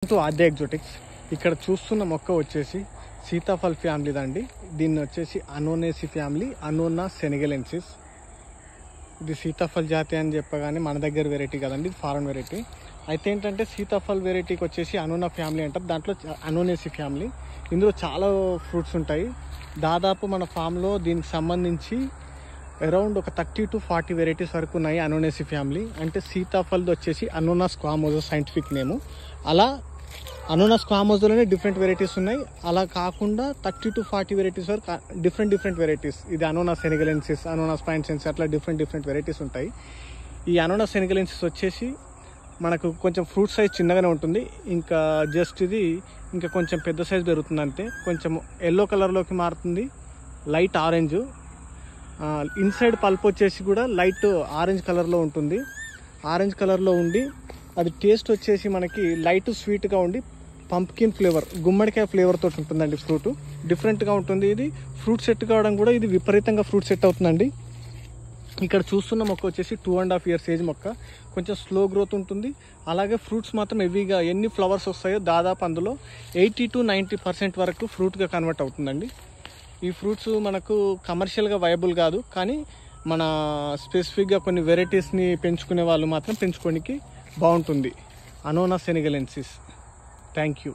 ఆద్య ఎగ్జోటిక్స్. ఇక్కడ చూస్తున్న మొక్క వచ్చేసి సీతాఫల్ ఫ్యామిలీదండి. దీన్ని వచ్చేసి అనోనేసి ఫ్యామిలీ, అనోనా సెనగలెన్సిస్. ఇది సీతాఫల్ జాతి అని చెప్పగానే మన దగ్గర వెరైటీ కదండి, ఇది ఫారెన్ వెరైటీ. అయితే ఏంటంటే సీతాఫల్ వెరైటీకి వచ్చేసి అనోనా ఫ్యామిలీ అంటారు, దాంట్లో అనోనేసి ఫ్యామిలీ. ఇందులో చాలా ఫ్రూట్స్ ఉంటాయి. దాదాపు మన ఫామ్లో దీనికి సంబంధించి అరౌండ్ ఒక 30 to 40 వెరైటీస్ వరకు ఉన్నాయి. అనోనేసి ఫ్యామిలీ అంటే సీతాఫల్ది వచ్చేసి అనోనా స్క్వామోజో సైంటిఫిక్ నేము. అలా అనోనా స్క్వామోజోలోనే డిఫరెంట్ వెరైటీస్ ఉన్నాయి. అలా కాకుండా 30 to 40 వెరైటీస్ వరకు డిఫరెంట్ వెరైటీస్. ఇది అనోనా సెనగలెన్సిస్, అనోనా స్పైన్సెన్స్, అట్లా డిఫరెంట్ వెరైటీస్ ఉంటాయి. ఈ అనోనా సెనగలెన్సిస్ వచ్చేసి మనకు కొంచెం ఫ్రూట్ సైజ్ చిన్నగానే ఉంటుంది. ఇంకా జస్ట్ ఇది ఇంకా కొంచెం పెద్ద సైజ్ పెరుగుతుంది అంతే. కొంచెం ఎల్లో కలర్లోకి మారుతుంది, లైట్ ఆరెంజ్. ఇన్సైడ్ పల్ప్ వచ్చేసి కూడా లైట్ ఆరెంజ్ కలర్లో ఉంటుంది. ఆరెంజ్ కలర్లో ఉండి అది టేస్ట్ వచ్చేసి మనకి లైట్ స్వీట్గా ఉండి పంప్కిన్ ఫ్లేవర్, గుమ్మడికాయ ఫ్లేవర్ తోటి ఉంటుందండి. ఫ్రూట్ డిఫరెంట్గా ఉంటుంది. ఇది ఫ్రూట్ సెట్ కావడం కూడా ఇది విపరీతంగా ఫ్రూట్ సెట్ అవుతుందండి. ఇక్కడ చూస్తున్న మొక్క వచ్చేసి 2.5 years ఏజ్ మొక్క. కొంచెం స్లో గ్రోత్ ఉంటుంది. అలాగే ఫ్రూట్స్ మాత్రం హెవీగా ఎన్ని ఫ్లవర్స్ వస్తాయో దాదాపు అందులో 80 to 90% వరకు ఫ్రూట్గా కన్వర్ట్ అవుతుందండి. ఈ ఫ్రూట్స్ మనకు కమర్షియల్గా వైబుల్ కాదు, కానీ మన స్పెసిఫిక్గా కొన్ని వెరైటీస్ని పెంచుకునే వాళ్ళు మాత్రం పెంచుకోనికి బాగుంటుంది. Annona senegalensis. Thank you.